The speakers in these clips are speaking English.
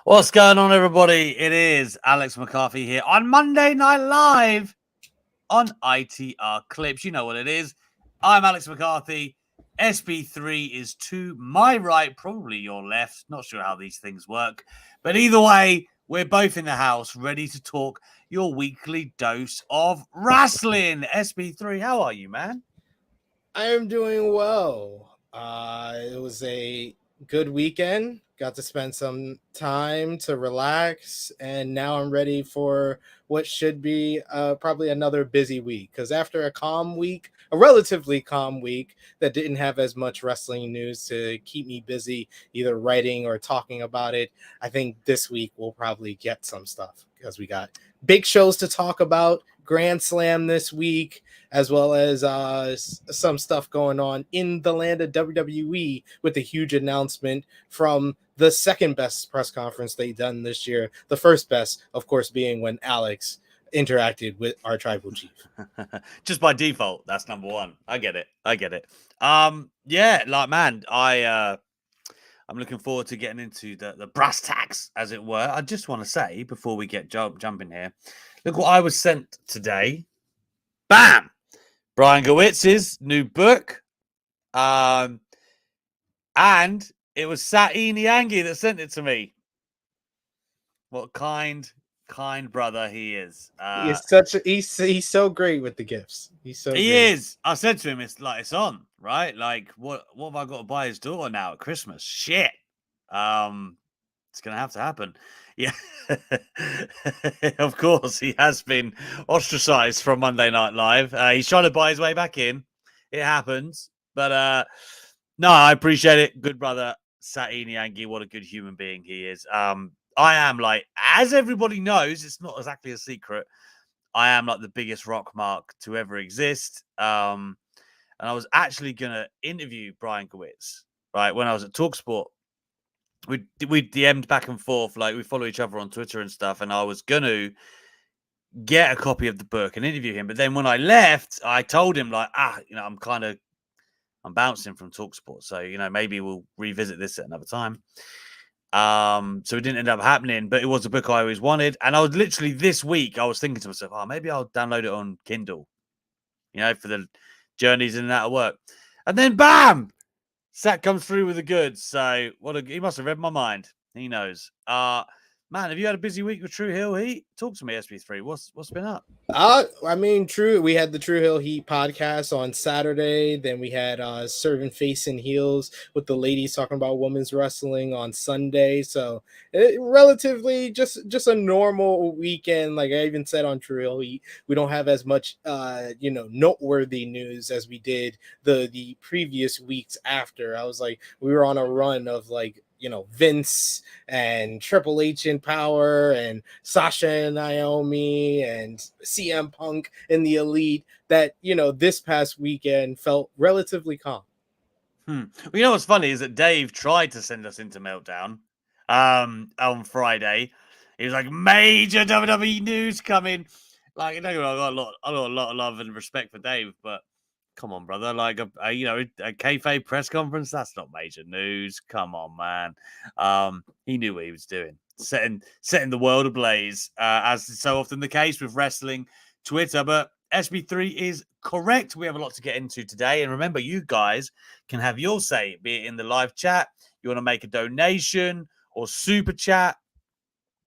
What's going on, everybody? It is Alex McCarthy here on Monday Night Live on ITR Clips. You know what it is. I'm Alex McCarthy. SB3 is to my right, probably your left. Not sure how these things work. But either way, we're both in the house ready to talk your weekly dose of wrestling. SB3, how are you, man? I am doing well. It was a good weekend. Got to spend some time to relax, and now I'm ready for what should be probably another busy week. Because after a relatively calm week that didn't have as much wrestling news to keep me busy, either writing or talking about it, I think this week we'll probably get some stuff because we got big shows to talk about. Grand Slam this week, as well as some stuff going on in the land of WWE with a huge announcement from the second best press conference they've done this year. The first best, of course, being when Alex interacted with our tribal chief. Just by default, that's number one. I get it. Yeah, like, man, I'm looking forward to getting into the brass tacks, as it were. I just want to say, before we get jumping here, look what I was sent today. Bam! Brian Gowitz's new book. And it was Sati Niangi that sent it to me. What kind brother he is. He's so great with the gifts. He's so He great. is. I said to him, it's on, right? Like, what have I got to buy his daughter now at Christmas? Shit. It's gonna have to happen. Yeah. Of course, he has been ostracized from Monday Night Live. He's trying to buy his way back in. It happens. But no, I appreciate it. Good brother, Sati Niangi. What a good human being he is. I am, like, as everybody knows, it's not exactly a secret, I am like the biggest rock mark to ever exist. And I was actually gonna interview Brian Gewitz, right, when I was at Talksport. We DM'd back and forth, like, we follow each other on Twitter and stuff, and I was gonna get a copy of the book and interview him. But then when I left, I told him, like, I'm bouncing from Talksport, so maybe we'll revisit this at another time. So it didn't end up happening, but it was a book I always wanted. And I was literally this week, I was thinking to myself, maybe I'll download it on Kindle, for the journeys in and out of work. And then bam, Sat comes through with the goods. So he must have read my mind. He knows. Man, have you had a busy week with True Hill Heat? Talk to me, SB3. What's been up? We had the True Hill Heat podcast on Saturday. Then we had Serving Face and Heels with the ladies talking about women's wrestling on Sunday. So relatively just a normal weekend. Like I even said on True Hill Heat, we don't have as much noteworthy news as we did the previous weeks after. I was like, we were on a run of like, Vince and Triple H in Power and Sasha and Naomi and CM Punk in the Elite that, this past weekend felt relatively calm. Well, what's funny is that Dave tried to send us into Meltdown on Friday. He was like, major WWE news coming. Like, I got a lot of love and respect for Dave, but come on, brother. Like, a kayfabe press conference, that's not major news. Come on, man. He knew what he was doing. Setting the world ablaze, as is so often the case with wrestling Twitter. But SB3 is correct. We have a lot to get into today. And remember, you guys can have your say, be it in the live chat. You want to make a donation or super chat.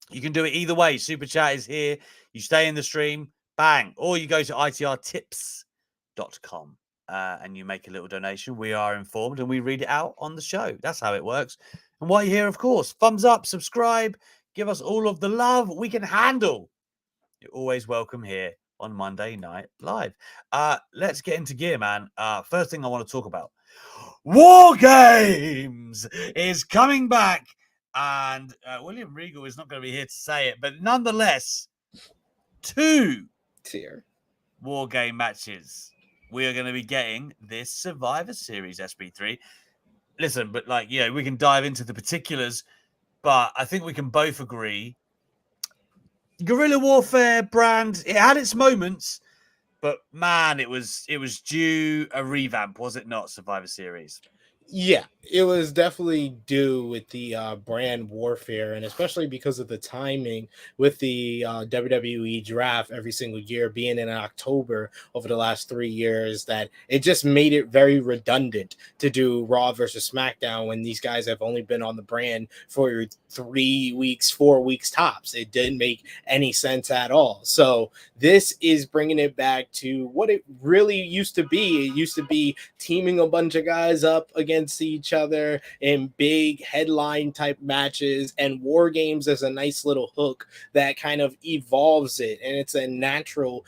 You can do it either way. Super chat is here. You stay in the stream, bang. Or you go to itrtips.com. And you make a little donation. We are informed and we read it out on the show. That's how it works. And while you're here, of course, thumbs up, subscribe, give us all of the love we can handle. You're always welcome here on Monday Night Live. Let's get into gear, man. First thing I want to talk about, War Games is coming back. And William Regal is not going to be here to say it, but nonetheless, 2 War Game matches we are going to be getting this Survivor Series, SB3. Listen, but we can dive into the particulars, but I think we can both agree Guerrilla Warfare brand, it had its moments, but man, it was due a revamp, was it not, Survivor Series? Yeah, it was definitely due with the brand warfare, and especially because of the timing with the WWE draft every single year being in October over the last 3 years, that it just made it very redundant to do Raw versus SmackDown when these guys have only been on the brand for 3 weeks, 4 weeks tops. It didn't make any sense at all. So this is bringing it back to what it really used to be. It used to be teaming a bunch of guys up against each other in big headline type matches, and war games as a nice little hook that kind of evolves it, and it's a natural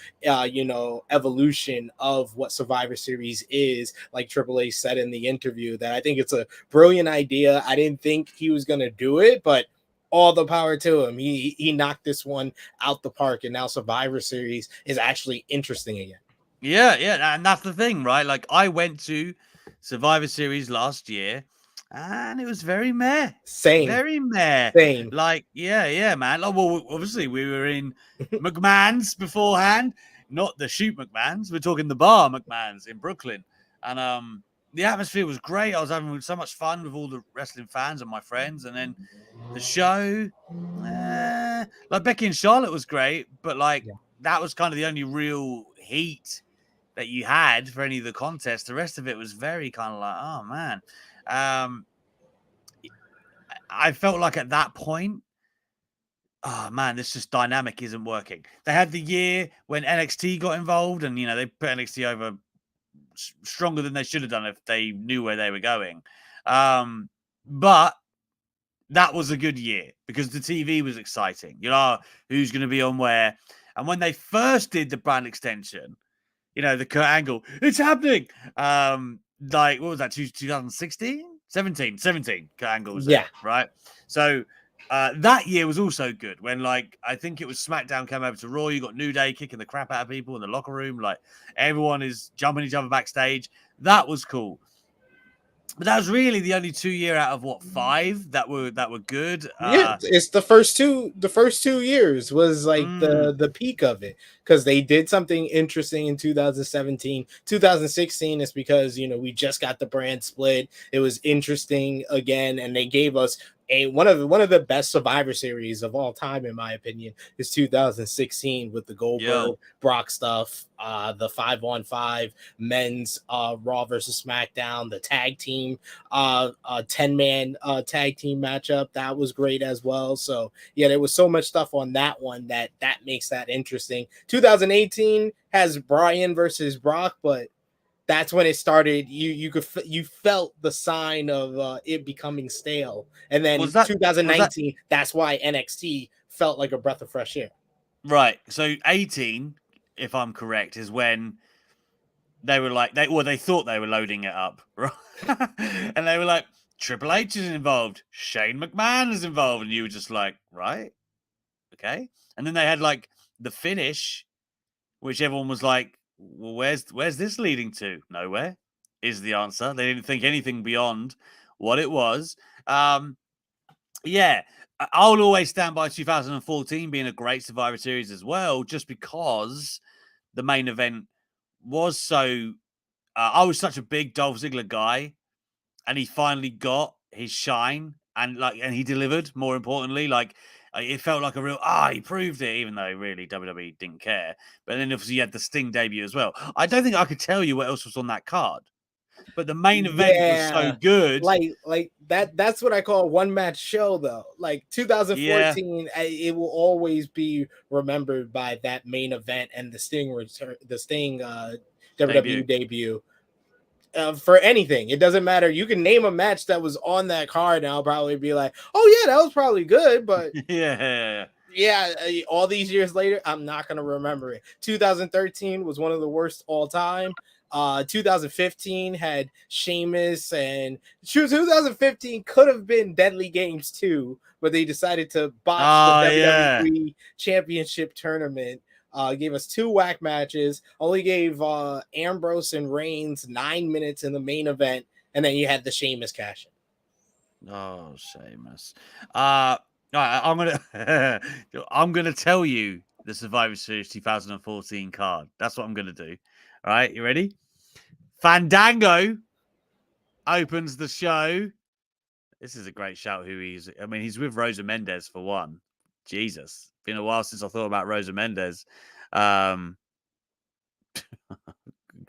evolution of what Survivor Series is. Like Triple H said in the interview, that I think it's a brilliant idea. I didn't think he was going to do it, but all the power to him. He knocked this one out the park, and now Survivor Series is actually interesting again. Yeah, and that's the thing, right? Like I went to Survivor Series last year, and it was very meh, Same, very meh. same. Like, yeah, man. Like, well, obviously we were in McMahon's beforehand, not the shoot McMahon's. We're talking the bar McMahon's in Brooklyn, and the atmosphere was great. I was having so much fun with all the wrestling fans and my friends, and then the show, like Becky and Charlotte was great, but like Yeah. that was kind of the only real heat that you had for any of the contests. The rest of it was very kind of like, oh man. Um, I felt like at that point, oh man, this just dynamic isn't working. They had the year when NXT got involved, and they put NXT over stronger than they should have done if they knew where they were going. But that was a good year because the TV was exciting. Who's going to be on where. And when they first did the brand extension, the Kurt Angle, it's happening. Like, what was that, 2016? 17, Kurt Angle was Yeah. there, right? So that year was also good when, like, I think it was SmackDown came over to Raw. You got New Day kicking the crap out of people in the locker room. Like, everyone is jumping each other backstage. That was cool. But that was really the only 2 year out of what, 5 that were good. Yeah, it's the first 2 years was like the peak of it, because they did something interesting in 2017. 2016 is because we just got the brand split. It was interesting again, and they gave us one of the best Survivor Series of all time, in my opinion, is 2016 with the Goldberg Brock stuff, the 5-on-5 men's Raw versus SmackDown, the tag team 10-man tag team matchup. That was great as well. So yeah, there was so much stuff on that one that makes that interesting. 2018 has Bryan versus Brock, but that's when it started. You felt the sign of it becoming stale, and then Was that 2019, that's why NXT felt like a breath of fresh air. right? So 18, if I'm correct, is when they were like they thought they were loading it up, right? And they were like, Triple H is involved, Shane McMahon is involved, and you were just like, right, okay. And then they had like the finish, which everyone was like, well, where's this leading to? Nowhere is the answer. They didn't think anything beyond what it was. Yeah, I'll always stand by 2014 being a great Survivor Series as well, just because the main event was so. I was such a big Dolph Ziggler guy, and he finally got his shine, and he delivered. More importantly, like it felt like a real he proved it, even though really WWE didn't care. But then obviously you had the Sting debut as well. I don't think I could tell you what else was on that card, but the main event was so Yeah, good. like that's what I call a one match show though. Like Yeah, 2014, it will always be remembered by that main event and the Sting return, the Sting WWE debut. debut. For anything, it doesn't matter. You can name a match that was on that card, and I'll probably be like, "Oh yeah, that was probably good," but Yeah. yeah, all these years later, I'm not gonna remember it. 2013 was one of the worst all time. 2015 had Sheamus, and 2015 could have been Deadly Games too, but they decided to botch the Oh yeah. WWE Championship tournament. Gave us 2 whack matches. Only gave Ambrose and Reigns 9 minutes in the main event, and then you had the Sheamus cash in. Oh, Seamus. All right, I'm gonna tell you the Survivor Series 2014 card. That's what I'm gonna do. All right, you ready? Fandango opens the show. This is a great shout. Who he's? I mean, he's with Rosa Mendez for one. Jesus, been a while since I thought about Rosa Mendez.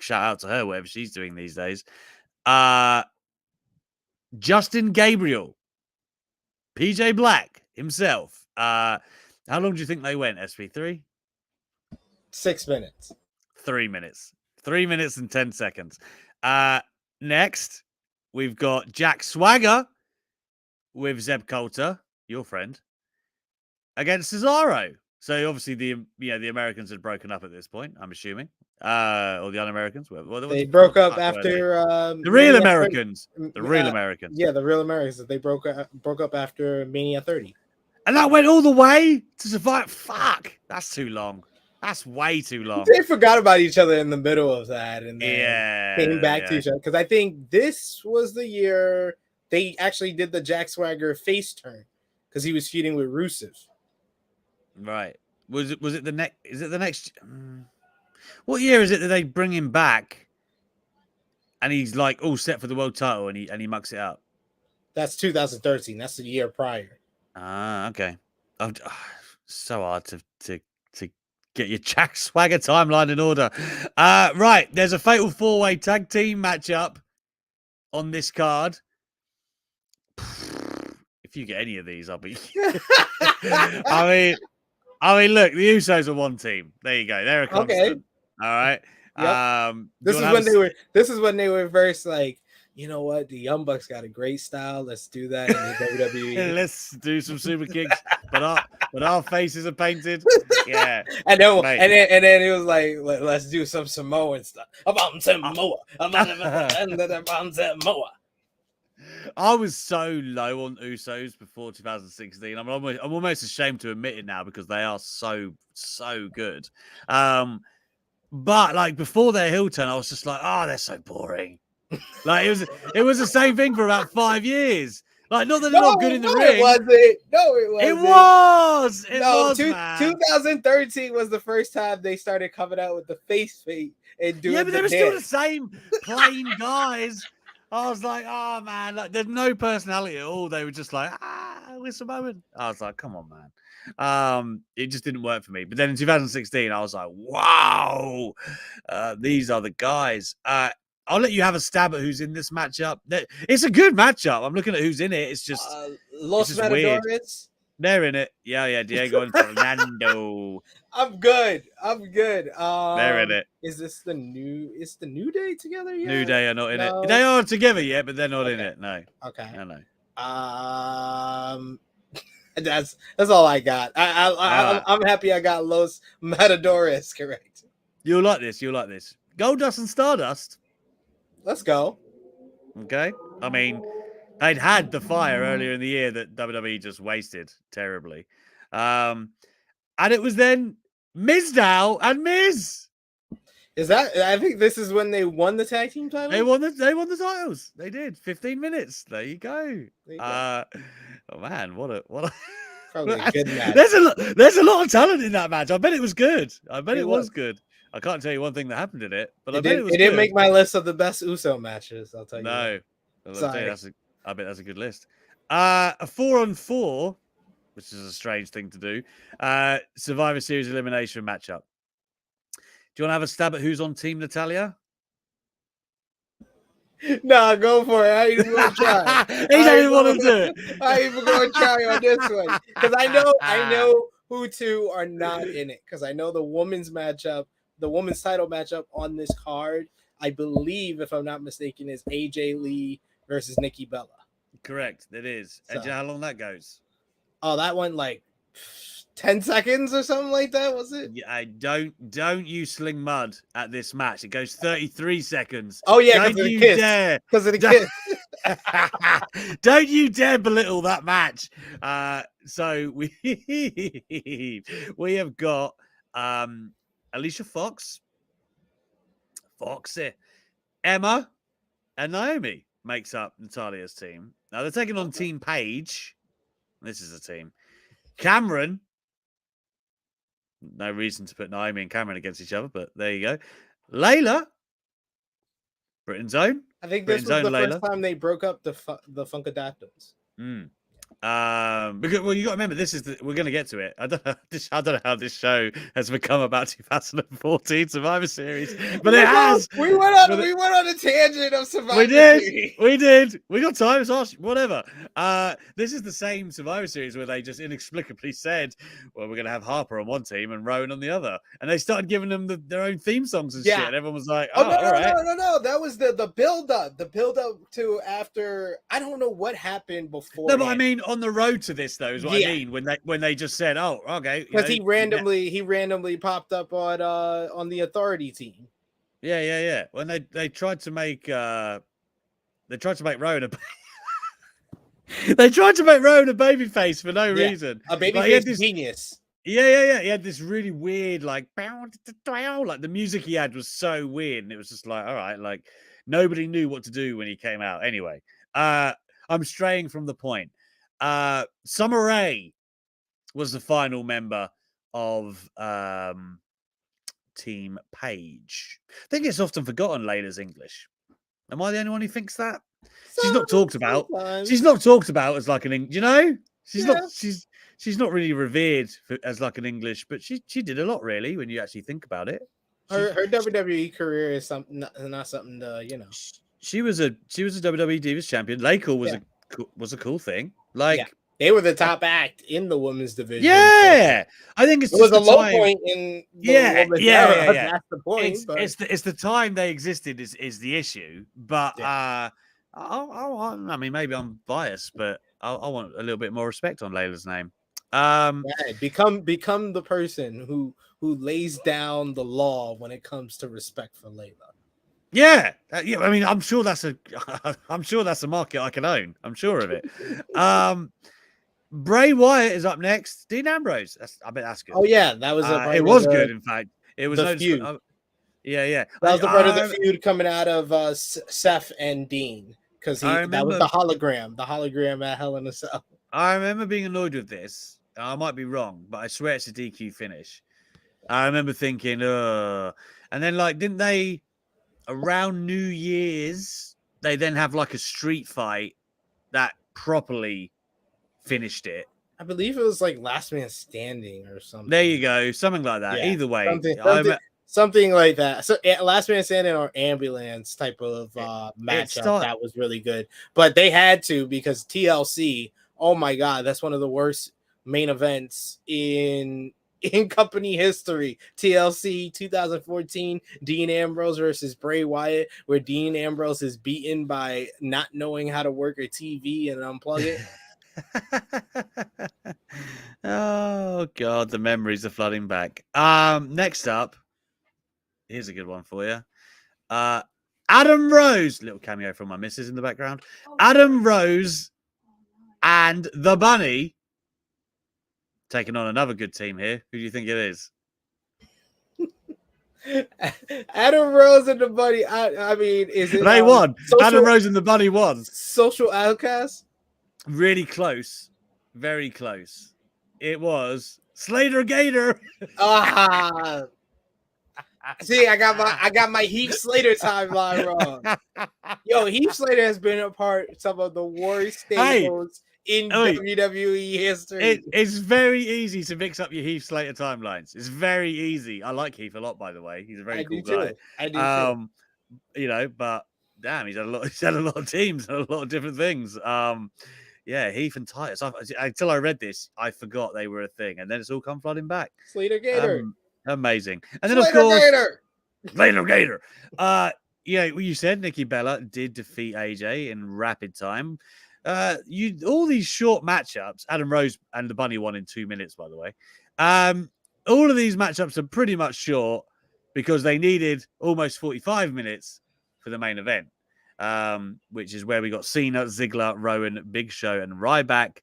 Shout out to her, whatever she's doing these days. Justin Gabriel, PJ Black himself. How long do you think they went? SP3? 6 minutes. 3 minutes. 3 minutes and 10 seconds. Next, we've got Jack Swagger with Zeb Coulter, your friend, against Cesaro. So obviously the Americans had broken up at this point, I'm assuming. Or the un-Americans. They broke up after the real Americans. The real Americans. Yeah, the real Americans. They broke up after Mania 30. And that went all the way to survive. Fuck. That's too long. That's way too long. They forgot about each other in the middle of that and then came back to each other. Because I think this was the year they actually did the Jack Swagger face turn because he was feuding with Rusev. Right. Was it the next? Is it the next? What year is it that they bring him back and he's like all set for the world title and he mucks it up? That's 2013. That's the year prior. Ah, okay. So hard to get your Jack Swagger timeline in order. Right, there's a fatal 4-way tag team matchup on this card. If you get any of these, I'll be. I mean, look, the Usos are one team. There you go. They're a constant. Okay. All right. Yep. This is when they were first like, you know what? The Young Bucks got a great style. Let's do that in the WWE. Let's do some super kicks, but our faces are painted. Yeah. and then it was like, let's do some Samoan stuff. About Samoa. Samoa. I was so low on Usos before 2016. I'm almost ashamed to admit it now because they are so good. But like before their heel turn, I was just like, oh, they're so boring. Like it was the same thing for about 5 years. Like not that they're not good in the ring. It wasn't. No, it wasn't. It was. It was. 2013 was the first time they started coming out with the face paint and doing. Yeah, but they were still the same plain guys. I was like, oh man, like there's no personality at all. They were just like, we're Samoan. I was like, come on, man. It just didn't work for me. But then in 2016, I was like, wow, these are the guys. I'll let you have a stab at who's in this matchup. It's a good matchup. I'm looking at who's in it. It's just Los Matadores. They're in it. Yeah. Diego and Fernando. I'm good. They're in it. Is the New Day together yet? New Day are not in it. They are together yet, but they're not in it. No. Okay. No. That's all I got. I'm happy I got Los Matadores correct. You'll like this. Goldust and Stardust. Let's go. Okay. I mean, they'd had the fire earlier in the year that WWE just wasted terribly. And it was then Mizdow and Miz. Is that? I think this is when they won the tag team title. They won the titles. They did 15 minutes. There you go. Oh man, what a probably a good match. There's a lot of talent in that match. I bet it was good. I bet it was good. I can't tell you one thing that happened in it, but I bet it was. It didn't make my list of the best Uso matches. I'll tell you. No, I bet that's a good list. A 4-on-4, which is a strange thing to do. Survivor Series elimination matchup. Do you want to have a stab at who's on Team Natalia? No, go for it. I ain't even gonna try. He don't even want to do it. I ain't even gonna try on this one because I know who two are not in it because I know the women's matchup. The women's title matchup on this card, I believe, if I'm not mistaken, is AJ Lee versus Nikki Bella. Correct, it is. So, and do you know how long that goes? Oh, that went like 10 seconds or something like that, was it? Yeah, don't you sling mud at this match. It goes 33 seconds. Oh yeah, don't you dare. Because of the kiss. Don't you dare belittle that match. So we have got Alicia Foxy, Emma, and Naomi makes up Natalia's team. Now they're taking on Team Paige. This is a team. Cameron. No reason to put Naomi and Cameron against each other, but there you go. Layla, Britain's own. I think this Britain's was own the first Layla. time they broke up the Funkadactyls. Because well, you got to remember we're going to get to it. I don't know how this show has become about 2014 Survivor Series, but it has. We went on a tangent of Survivor Series. We did. We got time. It's whatever. This is the same Survivor Series where they just inexplicably said, "Well, we're going to have Harper on one team and Rowan on the other," and they started giving them their own theme songs and shit. And everyone was like, "Oh, no, all right." No. That was the build up. The build up to after. I don't know what happened before. No, but I mean, on the road to this though is what I mean when they just said, "Oh, okay," because he randomly popped up on the Authority team. Yeah. When they tried to make Rowan they tried to make Rowan a babyface for no reason. A babyface genius. Yeah. He had this really weird like the music he had was so weird, and it was just like, all right, like nobody knew what to do when he came out. Anyway, I'm straying from the point. Summer Rae was the final member of Team Page. I think it's often forgotten Layla's English. Am I the only one who thinks that? She's not talked about. She's not talked about as like an, you know, she's not. She's not really revered as like an English, but she did a lot really when you actually think about it. Her WWE career is not something to, you know. She was a WWE Divas champion. Layla was a cool thing. Like they were the top act in the women's division. Yeah, I think it was a low point in the women's era. That's the point. It's the time they existed is the issue. But I mean, maybe I'm biased, but I want a little bit more respect on Layla's name. Become the person who lays down the law when it comes to respect for Layla. Yeah. I mean, I'm sure that's a market I can own. I'm sure of it. Bray Wyatt is up next. Dean Ambrose. I bet that's good. Oh yeah, that was it was good. In fact, it was the feud. Yeah. That was the part of the feud coming out of Seth and Dean because that was the hologram at Hell in a Cell. I remember being annoyed with this. I might be wrong, but I swear it's a DQ finish. I remember thinking, and then like, didn't they around New Year's? They then have like a street fight that properly finished it. I believe it was like Last Man Standing or something. There you go, something like that. Yeah, either way, something like that. So Last Man Standing or Ambulance type of matchup that was really good. But they had to because TLC. Oh my God, that's one of the worst main events in company history. TLC 2014, Dean Ambrose versus Bray Wyatt, where Dean Ambrose is beaten by not knowing how to work a TV and unplug it. Oh God, the memories are flooding back. Next up, here's a good one for you. Adam Rose, little cameo from my missus in the background. Adam Rose and the Bunny taking on another good team here. Who do you think it is? Adam Rose and the Bunny. I mean, is it? They won. Adam Rose and the Bunny won. Social Outcast. Really close. Very close. It was Slater Gator. See, I got my Heath Slater timeline wrong. Yo, Heath Slater has been a part of some of the worst staples in WWE history. It's very easy to mix up your Heath Slater timelines. It's very easy. I like Heath a lot, by the way. He's a very cool guy. I do too. You know, but damn, he's had a lot of teams and a lot of different things. Yeah, Heath and Titus. Until I read this, I forgot they were a thing, and then it's all come flooding back. Slater Gator. Amazing. And then Slater, of course, Slater Gator. Yeah, well, you said Nikki Bella did defeat AJ in rapid time. All these short matchups, Adam Rose and the Bunny won in 2 minutes, by the way. All of these matchups are pretty much short because they needed almost 45 minutes for the main event, which is where we got Cena, Ziggler, Rowan, Big Show, and Ryback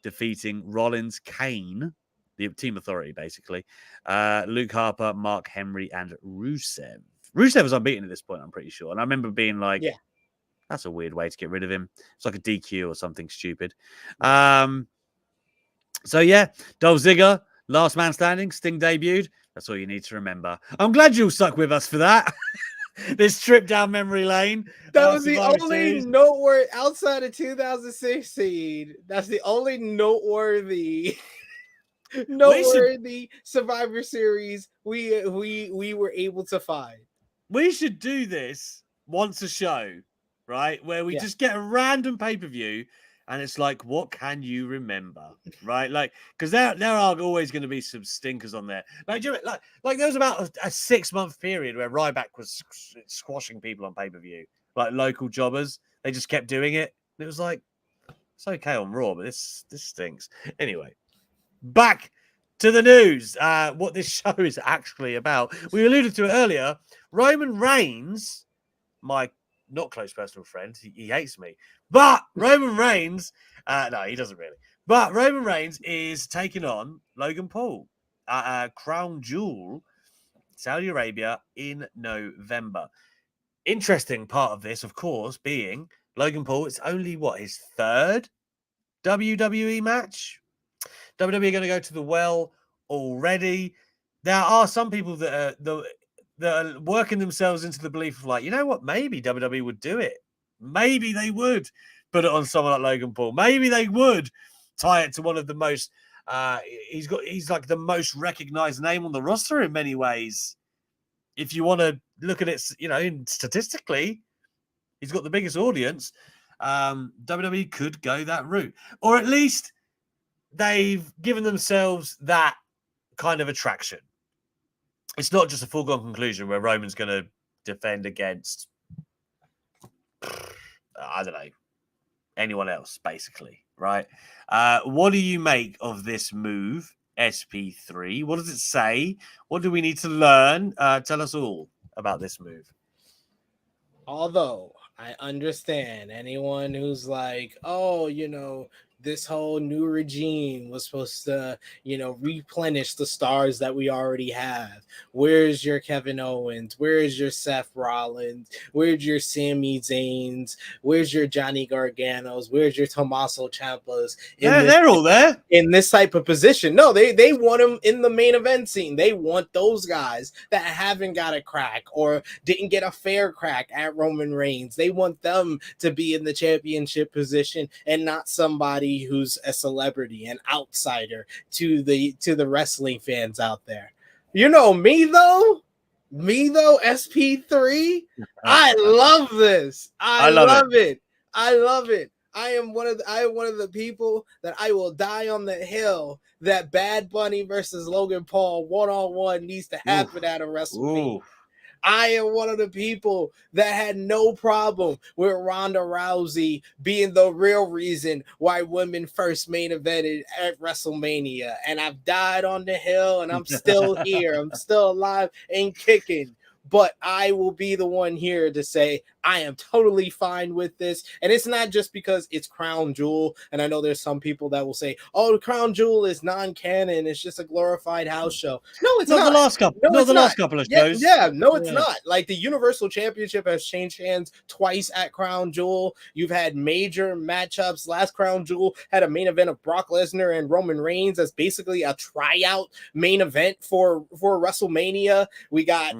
defeating Rollins, Kane, the Team Authority, basically, Luke Harper, Mark Henry, and Rusev. Rusev was unbeaten at this point, I'm pretty sure. And I remember being like, that's a weird way to get rid of him. It's like a DQ or something stupid. So, yeah, Dolph Ziggler, last man standing, Sting debuted. That's all you need to remember. I'm glad you all stuck with us for that. this trip down memory lane. That was the Survivor only Series. noteworthy outside of 2016. That's the only noteworthy Survivor Series we were able to find. We should do this once a show, right? Where we just get a random pay-per-view and it's like, what can you remember? Right? Like, because there are always going to be some stinkers on there. Like, like there was about a 6-month period where Ryback was squashing people on pay-per-view, like local jobbers. They just kept doing it. And it was like, it's okay on Raw, but this stinks. Anyway, back to the news. What this show is actually about. We alluded to it earlier. Roman Reigns, my not close personal friend, he hates me, but Roman Reigns, no, he doesn't really. But Roman Reigns is taking on Logan Paul at Crown Jewel, Saudi Arabia in November. Interesting part of this, of course, being Logan Paul. It's only his third WWE match. WWE are going to go to the well already. There are some people that are working themselves into the belief of like, you know what, maybe WWE would do it. Maybe they would put it on someone like Logan Paul. Maybe they would tie it to one of the most he's like the most recognized name on the roster in many ways. If you want to look at it, statistically, he's got the biggest audience. WWE could go that route. Or at least they've given themselves that kind of attraction. It's not just a foregone conclusion where Roman's going to defend against, I don't know, anyone else, basically, right? What do you make of this move, SP3? What does it say? What do we need to learn? Tell us all about this move. Although I understand anyone who's like, oh, this whole new regime was supposed to, replenish the stars that we already have. Where's your Kevin Owens? Where's your Seth Rollins? Where's your Sami Zayns? Where's your Johnny Garganos? Where's your Tommaso Ciampas? They're all there in this type of position. No, they want them in the main event scene. They want those guys that haven't got a crack or didn't get a fair crack at Roman Reigns. They want them to be in the championship position and not somebody who's a celebrity, an outsider to the wrestling fans out there. Me though, SP3, I love this. I love it. I love it. I am one of the people that I will die on the hill that Bad Bunny versus Logan Paul 1-on-1 needs to happen at a WrestleMania. I am one of the people that had no problem with Ronda Rousey being the real reason why women first main evented at WrestleMania. And I've died on the hill and I'm still here. I'm still alive and kicking. But I will be the one here to say I am totally fine with this. And it's not just because it's Crown Jewel. And I know there's some people that will say, oh, the Crown Jewel is non-canon. It's just a glorified house show. No, it's not. Last couple of shows. It's not. Like the Universal Championship has changed hands twice at Crown Jewel. You've had major matchups. Last Crown Jewel had a main event of Brock Lesnar and Roman Reigns as basically a tryout main event for WrestleMania. We got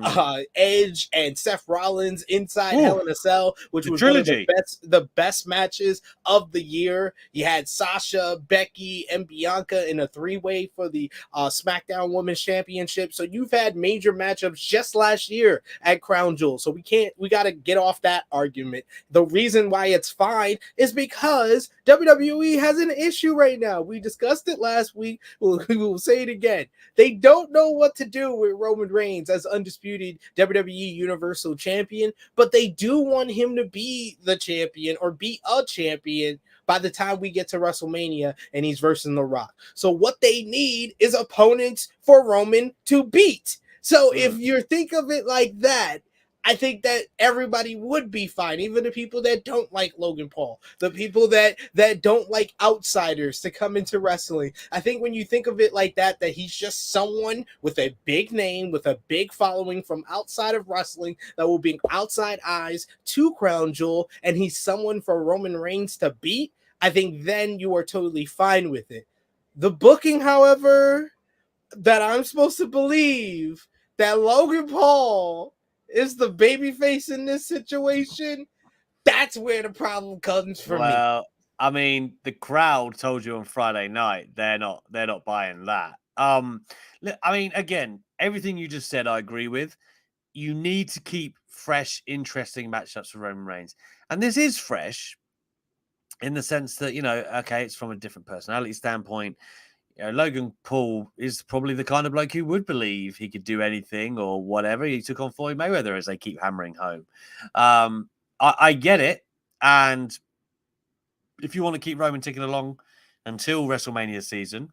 Edge and Seth Rollins inside Hell in a Cell, which was one of the best matches of the year. You had Sasha, Becky, and Bianca in a 3-way for the SmackDown Women's Championship. So you've had major matchups just last year at Crown Jewel. So we got to get off that argument. The reason why it's fine is because WWE has an issue right now. We discussed it last week. We'll say it again. They don't know what to do with Roman Reigns as undisputed WWE Universal Champion, but they do want him to be the champion or be a champion by the time we get to WrestleMania and he's versing The Rock. So what they need is opponents for Roman to beat. So if you think of it like that, I think that everybody would be fine, even the people that don't like Logan Paul, the people that don't like outsiders to come into wrestling. I think when you think of it like that he's just someone with a big name, with a big following from outside of wrestling that will bring outside eyes to Crown Jewel, and he's someone for Roman Reigns to beat, I think then you are totally fine with it. The booking, however, that I'm supposed to believe that Logan Paul is the babyface in this situation. That's where the problem comes for me. Well, I mean, the crowd told you on Friday night they're not buying that. I mean, again, everything you just said, I agree with. You need to keep fresh, interesting matchups for Roman Reigns, and this is fresh in the sense that okay, it's from a different personality standpoint. Logan Paul is probably the kind of bloke who would believe he could do anything or whatever. He took on Floyd Mayweather, as they keep hammering home. I get it, and if you want to keep Roman ticking along until WrestleMania season,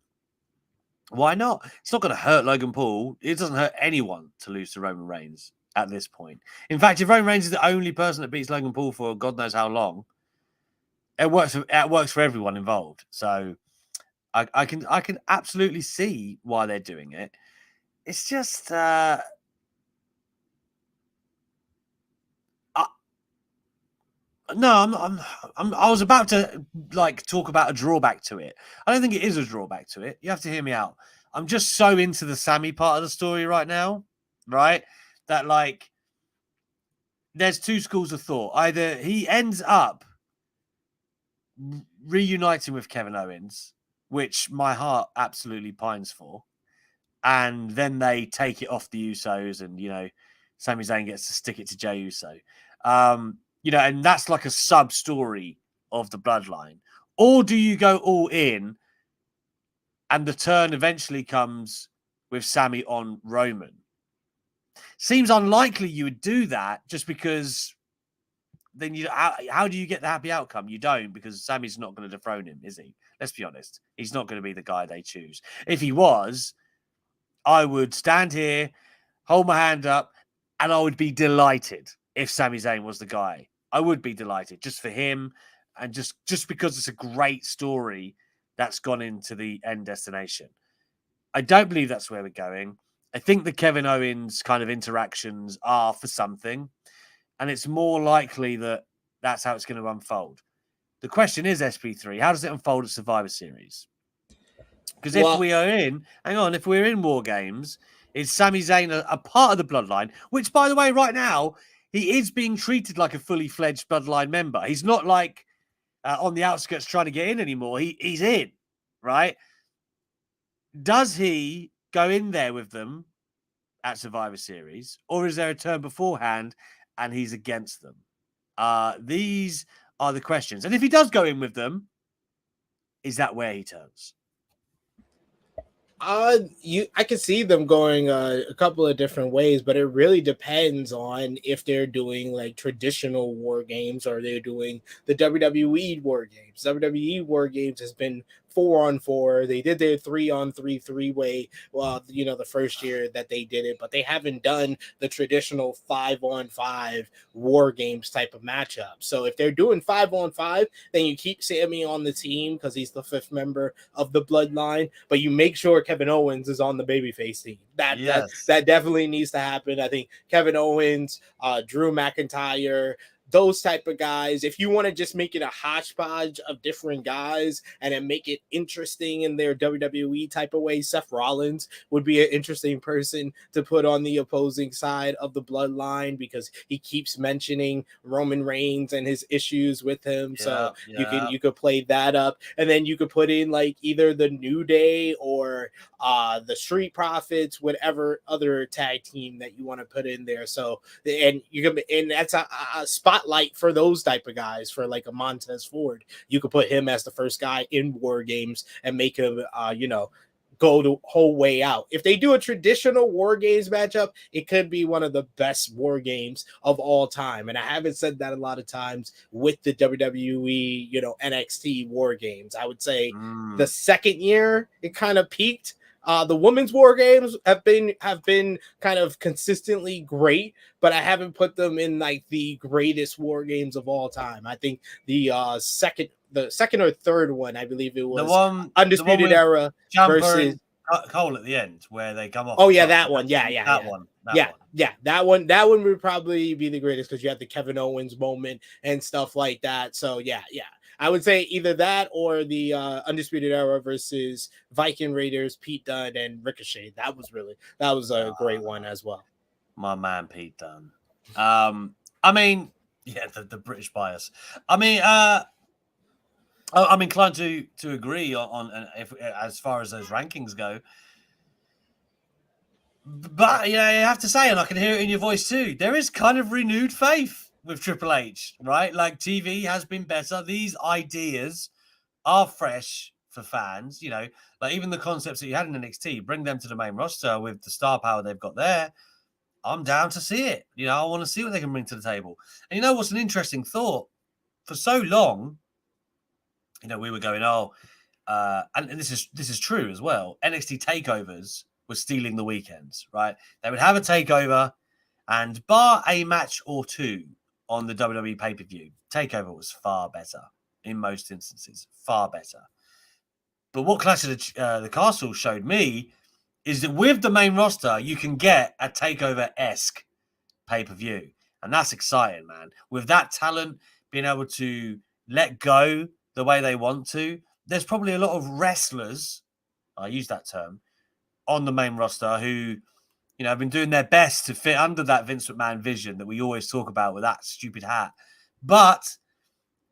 why not? It's not going to hurt Logan Paul. It doesn't hurt anyone to lose to Roman Reigns at this point. In fact, if Roman Reigns is the only person that beats Logan Paul for God knows how long, it works for everyone involved. So I can absolutely see why they're doing it. It's just no, I was about to talk about a drawback to it. I don't think it is a drawback to it. You have to hear me out. I'm just so into the Sammy part of the story right now, right? That there's two schools of thought. Either he ends up reuniting with Kevin Owens, which my heart absolutely pines for, and then they take it off the Usos, and Sami Zayn gets to stick it to Jey Uso. And that's like a sub story of the bloodline. Or do you go all in and the turn eventually comes with Sami on Roman? Seems unlikely you would do that, just because then how do you get the happy outcome? You don't, because Sami's not going to dethrone him, is he? Let's be honest. He's not going to be the guy they choose. If he was, I would stand here, hold my hand up, and I would be delighted if Sami Zayn was the guy. I would be delighted just for him, and just because it's a great story that's gone into the end destination. I don't believe that's where we're going. I think the Kevin Owens kind of interactions are for something, and it's more likely that that's how it's going to unfold. The question is, SP3, how does it unfold at Survivor Series? Because if we're in War Games, is Sami Zayn a part of the bloodline? Which, by the way, right now, he is being treated like a fully fledged bloodline member. He's not on the outskirts trying to get in anymore. He's in, right? Does he go in there with them at Survivor Series, or is there a turn beforehand and he's against them? These are the questions. And if he does go in with them, is that where he turns? I can see them going a couple of different ways, but it really depends on if they're doing like traditional war games or they're doing the WWE war games. WWE war games has been 4-on-4. They did their 3-on-3 three-way, the first year that they did it, but they haven't done the traditional 5-on-5 war games type of matchup. So if they're doing 5-on-5, then you keep Sami on the team because he's the fifth member of the bloodline, but you make sure Kevin Owens is on the babyface team. That definitely needs to happen. I think Kevin Owens, Drew McIntyre, those type of guys. If you want to just make it a hodgepodge of different guys and then make it interesting in their WWE type of way, Seth Rollins would be an interesting person to put on the opposing side of the bloodline because he keeps mentioning Roman Reigns and his issues with him. So you could play that up, and then you could put in like either the New Day or the Street Profits, whatever other tag team that you want to put in there. So and that's a spotlight for those type of guys. For like a Montez Ford, you could put him as the first guy in War Games and make him go the whole way out. If they do a traditional War Games matchup, it could be one of the best War Games of all time. And I haven't said that a lot of times with the WWE, NXT War Games. I would say the second year it kind of peaked. The women's War Games have been kind of consistently great, but I haven't put them in like the greatest War Games of all time. I think the second or third one, I believe it was Undisputed Era versus Cole at the end, where they come off. Oh yeah, that one. That one would probably be the greatest because you have the Kevin Owens moment and stuff like that. So yeah. I would say either that or the Undisputed Era versus Viking Raiders, Pete Dunne and Ricochet. That was a great one as well. My man, Pete Dunne. I mean, yeah, the British bias. I mean, I'm inclined to agree on if as far as those rankings go. But you have to say, and I can hear it in your voice too, there is kind of renewed faith with Triple H, right? Like TV has been better. These ideas are fresh for fans, like even the concepts that you had in NXT, bring them to the main roster with the star power they've got there. I'm down to see it. I want to see what they can bring to the table. And what's an interesting thought? For so long, we were going, and this is true as well. NXT takeovers were stealing the weekends, right? They would have a takeover, and bar a match or two on the WWE pay-per-view, takeover was far better in most instances, far better. But what Clash of the Castle showed me is that with the main roster, you can get a takeover-esque pay-per-view, and that's exciting, man. With that talent being able to let go the way they want to, there's probably a lot of wrestlers, I use that term, on the main roster who, have been doing their best to fit under that Vince McMahon vision that we always talk about with that stupid hat. But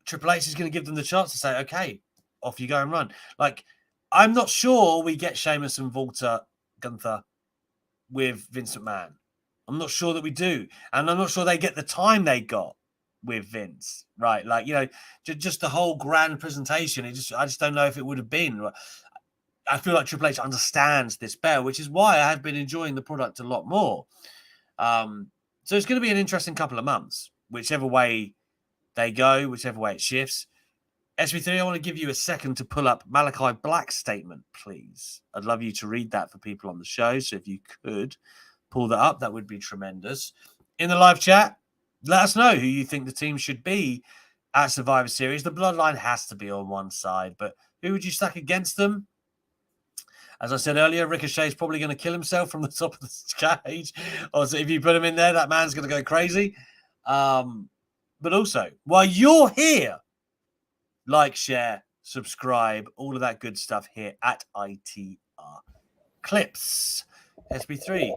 Triple H is going to give them the chance to say, okay, off you go and run. Like, I'm not sure we get Sheamus and Gunther with Vince McMahon. I'm not sure that we do. And I'm not sure they get the time they got with Vince, right? Like, just the whole grand presentation. I just don't know if it would have been. I feel like Triple H understands this better, which is why I have been enjoying the product a lot more. So it's going to be an interesting couple of months, whichever way they go, whichever way it shifts. SB3, I want to give you a second to pull up Malachi Black's statement, please. I'd love you to read that for people on the show. So if you could pull that up, that would be tremendous. In the live chat, let us know who you think the team should be at Survivor Series. The Bloodline has to be on one side, but who would you stack against them? As I said earlier, Ricochet's probably going to kill himself from the top of the cage. Or if you put him in there, that man's going to go crazy. But also, while you're here, like, share, subscribe, all of that good stuff here at ITR Clips. SB3,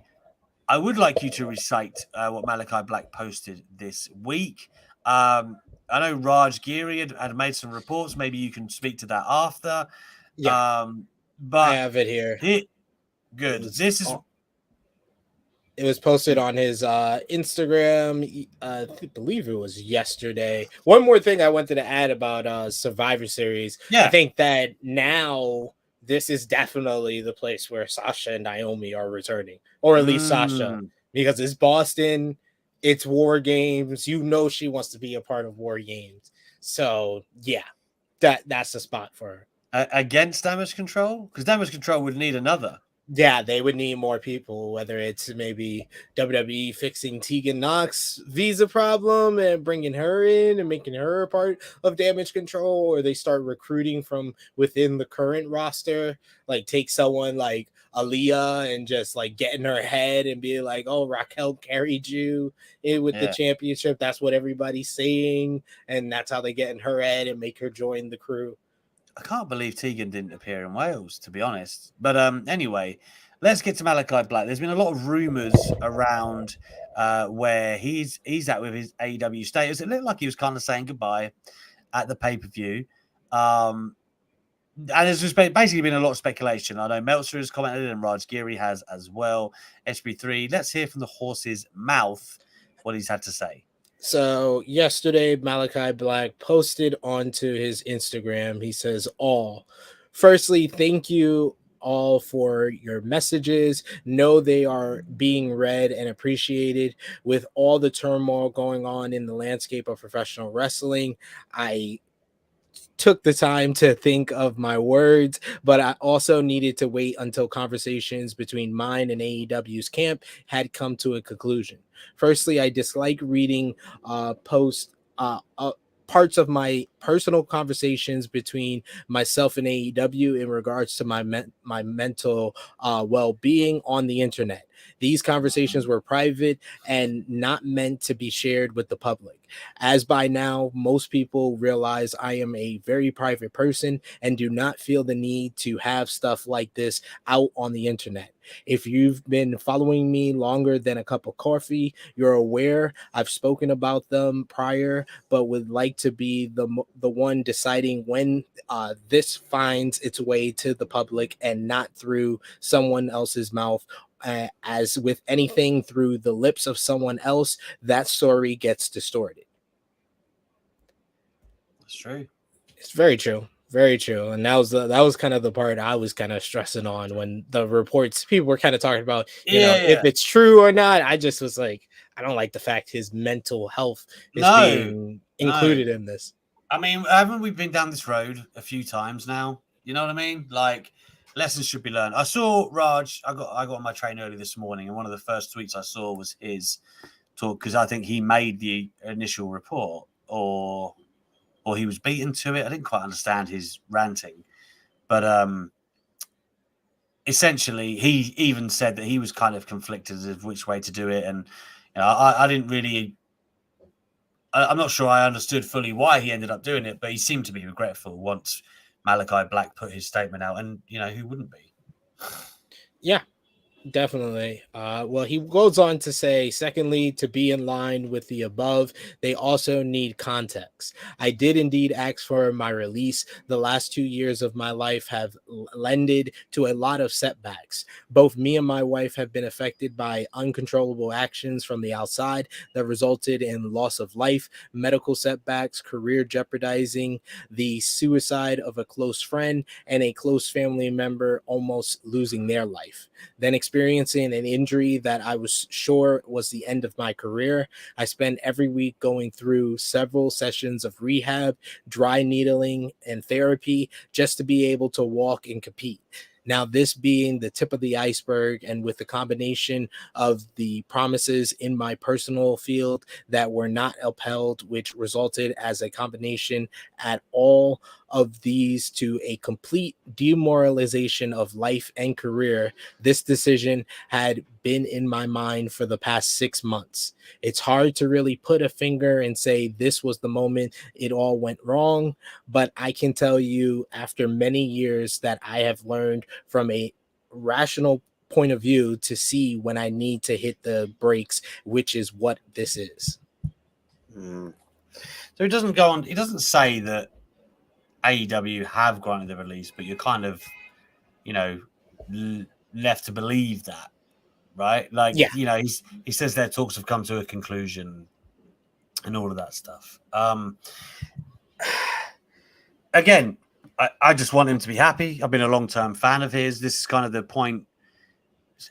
I would like you to recite what Malachi Black posted this week. I know Raj Giri had made some reports. Maybe you can speak to that after. Yeah. But I have it here. Good. It was posted on his Instagram. I believe it was yesterday. One more thing I wanted to add about Survivor Series. Yeah. I think that now this is definitely the place where Sasha and Naomi are returning, or at least Sasha, because it's Boston, it's War Games. She wants to be a part of War Games. So yeah, that's the spot for her. Against Damage Control? Because Damage Control would need another. Yeah, they would need more people, whether it's maybe WWE fixing Tegan Nox's visa problem and bringing her in and making her a part of Damage Control, or they start recruiting from within the current roster, like take someone like Aaliyah and just like get in her head and be like, oh, Raquel carried you in with the championship. That's what everybody's saying. And that's how they get in her head and make her join the crew. I can't believe Tegan didn't appear in Wales, to be honest. But anyway, let's get to Malachi Black. There's been a lot of rumors around where he's at with his AEW status. It looked like he was kind of saying goodbye at the pay-per-view. And there's just basically been a lot of speculation. I know Meltzer has commented and Raj Giri has as well. SB3, let's hear from the horse's mouth what he's had to say. So yesterday, Malachi Black posted onto his Instagram. He says, firstly, thank you all for your messages. Know they are being read and appreciated. With all the turmoil going on in the landscape of professional wrestling, I took the time to think of my words, but I also needed to wait until conversations between mine and AEW's camp had come to a conclusion. Firstly, I dislike reading parts of my personal conversations between myself and AEW in regards to my mental well-being on the internet. These conversations were private and not meant to be shared with the public. As by now, most people realize I am a very private person and do not feel the need to have stuff like this out on the internet. If you've been following me longer than a cup of coffee, you're aware I've spoken about them prior, but would like to be the one deciding when this finds its way to the public and not through someone else's mouth. As with anything through the lips of someone else, that story gets distorted. That's true. It's very true. Very true. And that was kind of the part I was kind of stressing on when the reports people were kind of talking about, if it's true or not. I just was like, I don't like the fact his mental health is being included in this. I mean, haven't we been down this road a few times now? You know what I mean? Like, lessons should be learned. I saw Raj. I got on my train early this morning, and one of the first tweets I saw was his talk, because I think he made the initial report, or he was beaten to it. I didn't quite understand his ranting, but essentially he even said that he was kind of conflicted as to which way to do it, and I didn't really. I'm not sure I understood fully why he ended up doing it, but he seemed to be regretful once Malachi Black put his statement out, and who wouldn't be? Yeah. Definitely. Well, he goes on to say, secondly, to be in line with the above, they also need context. I did indeed ask for my release. The last 2 years of my life have lended to a lot of setbacks. Both me and my wife have been affected by uncontrollable actions from the outside that resulted in loss of life, medical setbacks, career jeopardizing, the suicide of a close friend, and a close family member almost losing their life. Then experiencing an injury that I was sure was the end of my career. I spent every week going through several sessions of rehab, dry needling, and therapy just to be able to walk and compete. Now, this being the tip of the iceberg, and with the combination of the promises in my personal field that were not upheld, which resulted as a combination at all of these to a complete demoralization of life and career, this decision had been in my mind for the past 6 months. It's hard to really put a finger and say this was the moment it all went wrong, but I can tell you after many years that I have learned from a rational point of view to see when I need to hit the brakes, which is what this is. So it doesn't go on. It doesn't say that AEW have granted the release, but you're kind of, left to believe that, right? Like, yeah. He says their talks have come to a conclusion and all of that stuff. Again, I just want him to be happy. I've been a long-term fan of his. This is kind of the point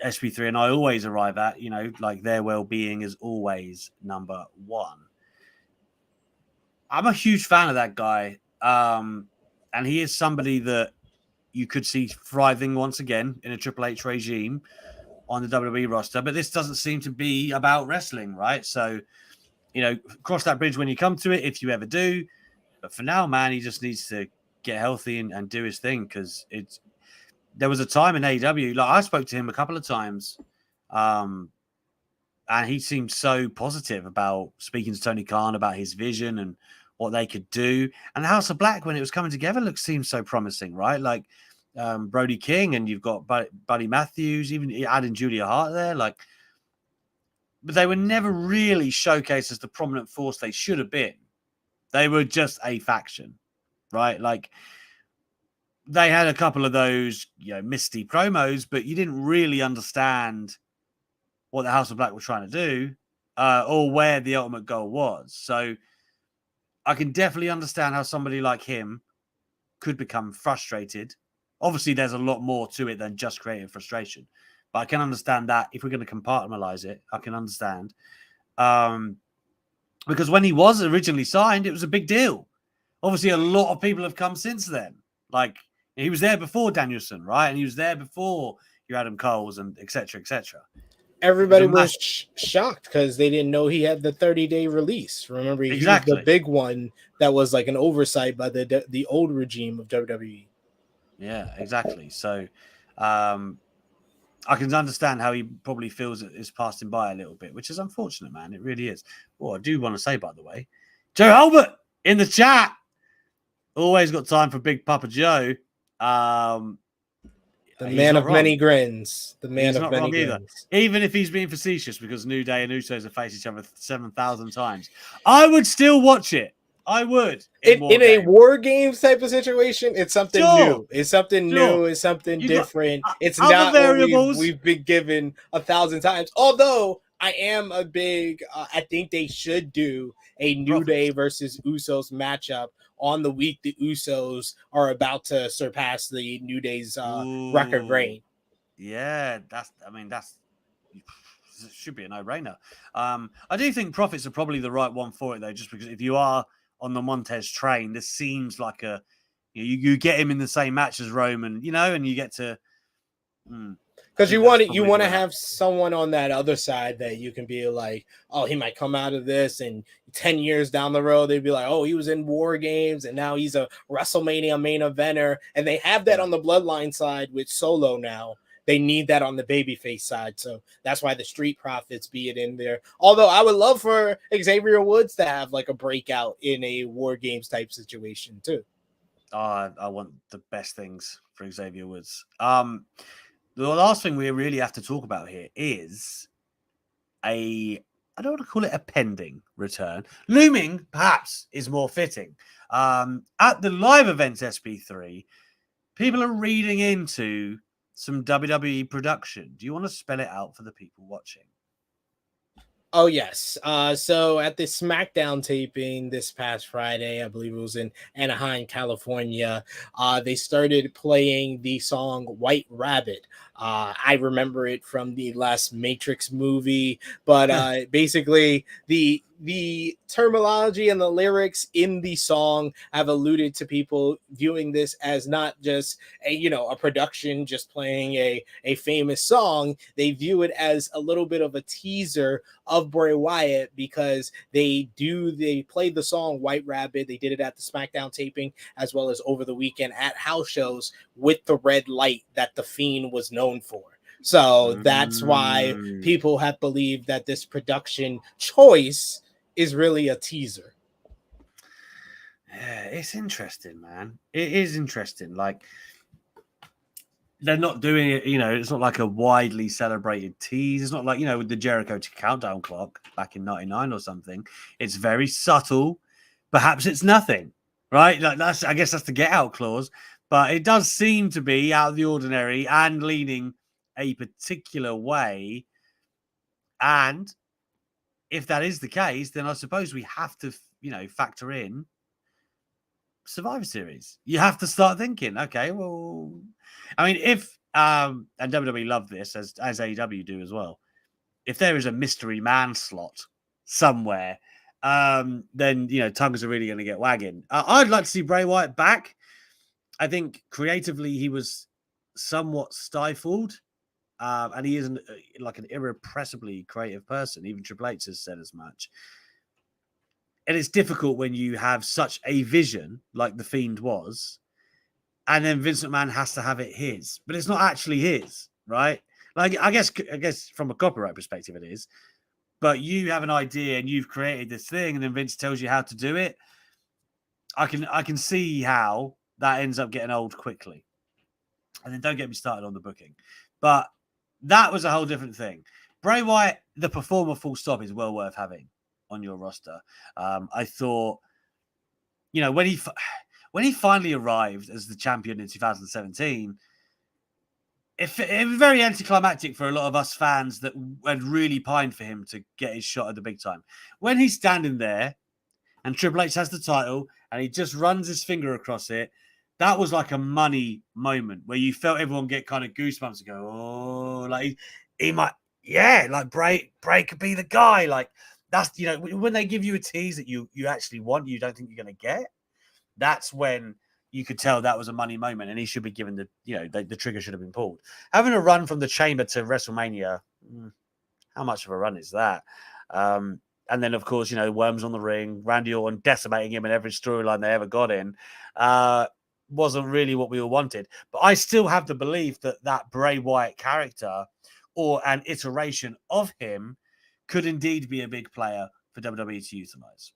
SP3 and I always arrive at, like their well-being is always number one. I'm a huge fan of that guy. And he is somebody that you could see thriving once again in a Triple H regime on the WWE roster. But this doesn't seem to be about wrestling, right? So, cross that bridge when you come to it, if you ever do. But for now, man, he just needs to get healthy and do his thing, because there was a time in AEW, like I spoke to him a couple of times, and he seemed so positive about speaking to Tony Khan about his vision and what they could do. And the House of Black, when it was coming together, seemed so promising, right? Like Brody King, and you've got Buddy Matthews, even adding Julia Hart there. But they were never really showcased as the prominent force they should have been. They were just a faction, right? Like, they had a couple of those, misty promos, but you didn't really understand what the House of Black were trying to do, or where the ultimate goal was. So I can definitely understand how somebody like him could become frustrated. Obviously, there's a lot more to it than just creative frustration, but I can understand that. If we're going to compartmentalize it, I can understand. Because when he was originally signed, it was a big deal. Obviously, a lot of people have come since then. Like, he was there before Danielson, right? And he was there before your Adam Coles and et cetera, et cetera. Everybody was shocked because they didn't know he had the 30-day release. Remember, he was the big one that was like an oversight by the old regime of WWE. Yeah, exactly. So, I can understand how he probably feels it is passing by a little bit, which is unfortunate, man. It really is. Oh, I do want to say, by the way, Joe Albert in the chat. Always got time for Big Papa Joe. The He's man not of wrong. many grins. The man He's of not many wrong either. grins. Even if he's being facetious, because New Day and Usos have faced each other 7,000 times, I would still watch it. I would. In a War Games type of situation, it's something new. It's something new. It's something You got different. It's other not what variables. we've been given 1,000 times. Although I am a big, I think they should do a New Day versus Usos matchup on the week the Usos are about to surpass the New Day's record reign. Yeah, that should be a no-brainer. I do think Profits are probably the right one for it, though, just because if you are on the Montez train, this seems like you get him in the same match as Roman, and you get to because you want to have someone on that other side that you can be like, oh, he might come out of this, and 10 years down the road they'd be like, oh, he was in War Games and now he's a WrestleMania main eventer, and they have that on the Bloodline side with Solo now. They need that on the babyface side, so that's why the Street Profits be it in there. Although I would love for Xavier Woods to have like a breakout in a War Games type situation too. I want the best things for Xavier Woods. The last thing we really have to talk about here is I don't want to call it a pending return. Looming, perhaps, is more fitting. At the live events SB3, people are reading into some WWE production. Do you want to spell it out for the people watching? Oh, yes. So at the SmackDown taping this past Friday, I believe it was in Anaheim, California, they started playing the song White Rabbit. I remember it from the last Matrix movie, but basically the terminology and the lyrics in the song have alluded to people viewing this as not just a production just playing a famous song. They view it as a little bit of a teaser of Bray Wyatt, because they played the song White Rabbit. They did it at the SmackDown taping as well as over the weekend at house shows with the red light that the Fiend was known for. So that's why people have believed that this production choice is really a teaser. Yeah, it's interesting, man. It is interesting. Like, they're not doing it, it's not like a widely celebrated tease. It's not like, with the Jericho countdown clock back in 99 or something. It's very subtle. Perhaps it's nothing, right? Like, I guess that's the get out clause. But it does seem to be out of the ordinary and leaning a particular way. And if that is the case, then I suppose we have to, factor in Survivor Series. You have to start thinking, okay, well, I mean, if and WWE love this as AEW do as well. If there is a mystery man slot somewhere, then tongues are really going to get wagging. I'd like to see Bray Wyatt back. I think creatively he was somewhat stifled, and he isn't like an irrepressibly creative person. Even Triple H has said as much. And it's difficult when you have such a vision like the Fiend was, and then Vince McMahon has to have it his, but it's not actually his, right? Like, I guess from a copyright perspective it is, but you have an idea and you've created this thing, and then Vince tells you how to do it. I can see how that ends up getting old quickly. And then don't get me started on the booking. But that was a whole different thing. Bray Wyatt, the performer, full stop, is well worth having on your roster. I thought, when he finally arrived as the champion in 2017, it was very anticlimactic for a lot of us fans that had really pined for him to get his shot at the big time. When he's standing there and Triple H has the title and he just runs his finger across it, that was like a money moment where you felt everyone get kind of goosebumps and go, oh, like he might, like Bray could be the guy. Like, that's, when they give you a tease that you actually want, you don't think you're going to get, that's when you could tell that was a money moment, and he should be given the trigger should have been pulled. Having a run from the Chamber to WrestleMania, how much of a run is that? And then, of course, Worms on the ring, Randy Orton decimating him in every storyline they ever got in, wasn't really what we all wanted. But I still have the belief that Bray Wyatt character or an iteration of him could indeed be a big player for WWE to utilize.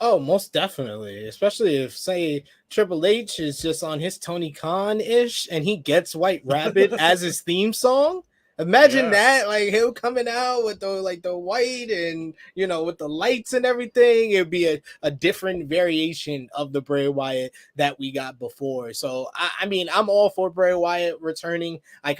Oh, most definitely. Especially if, say, Triple H is just on his Tony Khan ish and he gets White Rabbit as his theme song. Imagine that, like him coming out with the white and with the lights and everything. It'd be a different variation of the Bray Wyatt that we got before. So I mean, I'm all for Bray Wyatt returning. I've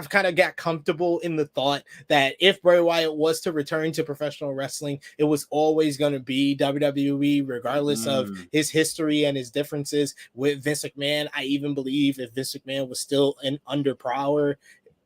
kind of got comfortable in the thought that if Bray Wyatt was to return to professional wrestling, it was always going to be WWE, regardless of his history and his differences with Vince McMahon. I even believe if Vince McMahon was still under power,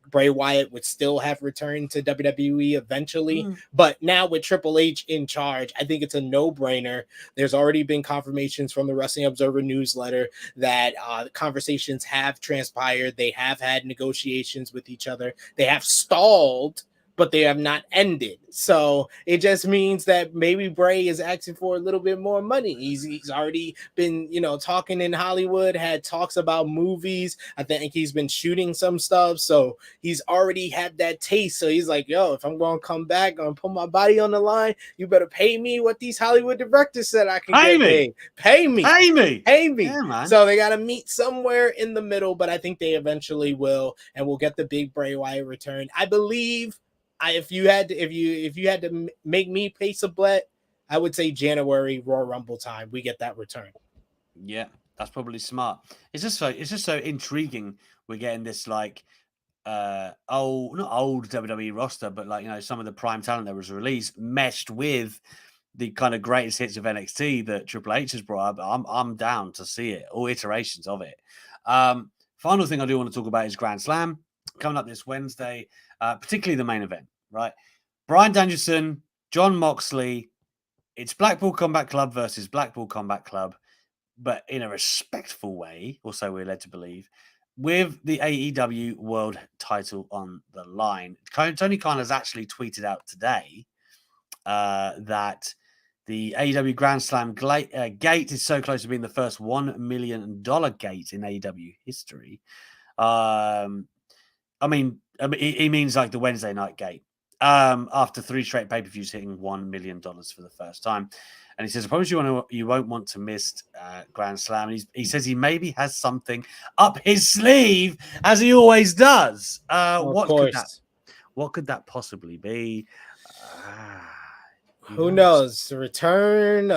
Bray Wyatt would still have returned to WWE eventually. But now with Triple H in charge, I think it's a no-brainer. There's already been confirmations from the Wrestling Observer newsletter that conversations have transpired. They have had negotiations with each other. They have stalled, but they have not ended. So it just means that maybe Bray is asking for a little bit more money. He's already been, talking in Hollywood, had talks about movies. I think he's been shooting some stuff. So he's already had that taste. So he's like, yo, if I'm going to come back, I'm going to put my body on the line, you better pay me what these Hollywood directors said I can get paid. Pay me. Yeah, man. So they got to meet somewhere in the middle, but I think they eventually will, and we'll get the big Bray Wyatt return. I believe if you had to make me place a bet, I would say January Royal Rumble time we get that return. Yeah, that's probably smart. It's just so intriguing. We're getting this not old WWE roster, but some of the prime talent that was released meshed with the kind of greatest hits of NXT that Triple H has brought up. I'm down to see it, all iterations of it. Final thing I do want to talk about is Grand Slam coming up this Wednesday. Particularly the main event, right? Bryan Danielson, Jon Moxley. It's Blackpool Combat Club versus Blackpool Combat Club, but in a respectful way, or so we're led to believe, with the AEW World title on the line. Tony Khan has actually tweeted out today that the AEW Grand Slam gate is so close to being the first $1 million gate in AEW history. I mean, he means like the Wednesday night gate. After 3 straight pay-per-views hitting $1 million for the first time. And he says, I promise you won't want to miss Grand Slam. And he says he maybe has something up his sleeve, as he always does. What could that possibly be? Who knows? Return,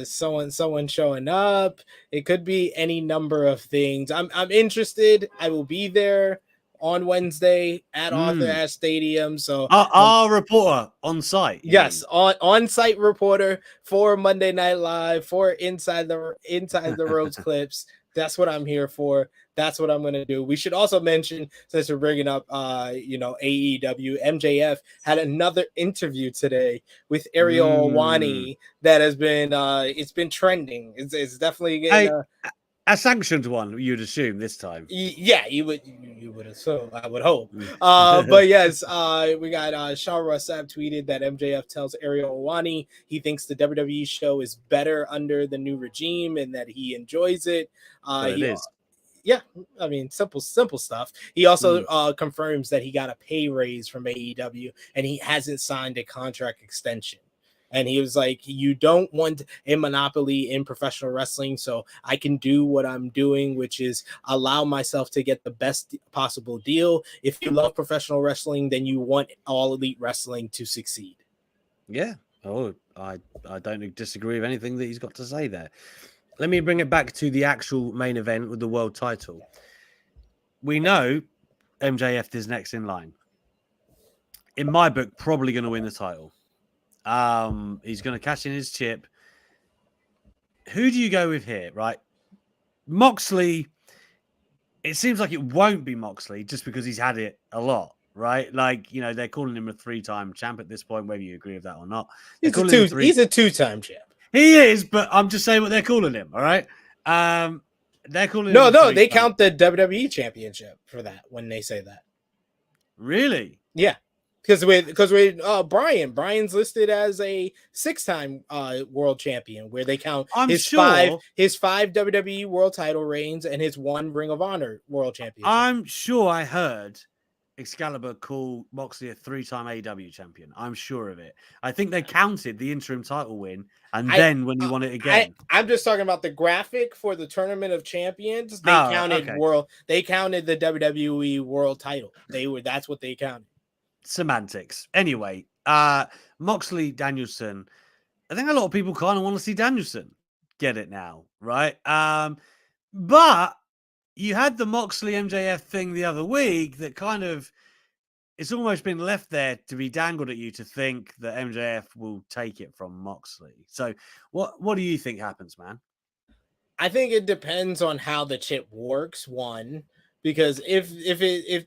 someone showing up. It could be any number of things. I'm interested. I will be there on Wednesday at Arthur Ashe Stadium. So our reporter on site. Yes, on-site reporter for Monday Night Live, for Inside the Ropes clips. That's what I'm here for. That's what I'm going to do. We should also mention, since we're bringing up, AEW, MJF had another interview today with Ariel Helwani that has been, it's been trending. It's definitely getting a sanctioned one, you'd assume this time. Yeah, you would assume. I would hope. But yes, we got Sean Rossap tweeted that MJF tells Ariel Helwani he thinks the WWE show is better under the new regime and that he enjoys it. It is. Yeah, I mean, simple stuff. He also confirms that he got a pay raise from AEW and he hasn't signed a contract extension. And he was like, you don't want a monopoly in professional wrestling, so I can do what I'm doing, which is allow myself to get the best possible deal. If you love professional wrestling, then you want All Elite Wrestling to succeed. Yeah. Oh, I don't disagree with anything that he's got to say there. Let me bring it back to the actual main event with the world title. We know MJF is next in line. In my book, probably going to win the title. He's going to cash in his chip. Who do you go with here, right? Moxley, it seems like it won't be Moxley just because he's had it a lot, right? Like, they're calling him a 3-time champ at this point, whether you agree with that or not. He's a 2-time champ. He is, but I'm just saying what they're calling him, all right? They're calling him No, they count the WWE championship for that when they say that. Really? Yeah. Because with Brian's listed as a 6-time world champion, where they count his 5 WWE world title reigns and his 1 Ring of Honor world championship. I'm sure I heard Excalibur call Moxley a 3-time AEW champion. I'm sure of it. I think they counted the interim title win, and then when you won it again. I'm just talking about the graphic for the Tournament of Champions. They counted okay. They counted the WWE World Title. That's what they counted. Semantics. Anyway, Moxley Danielson. I think a lot of people kind of want to see Danielson get it now, right? But you had the Moxley MJF thing the other week that kind of, it's almost been left there to be dangled at you to think that MJF will take it from Moxley. So what do you think happens, man? I think it depends on how the chip works. One, because if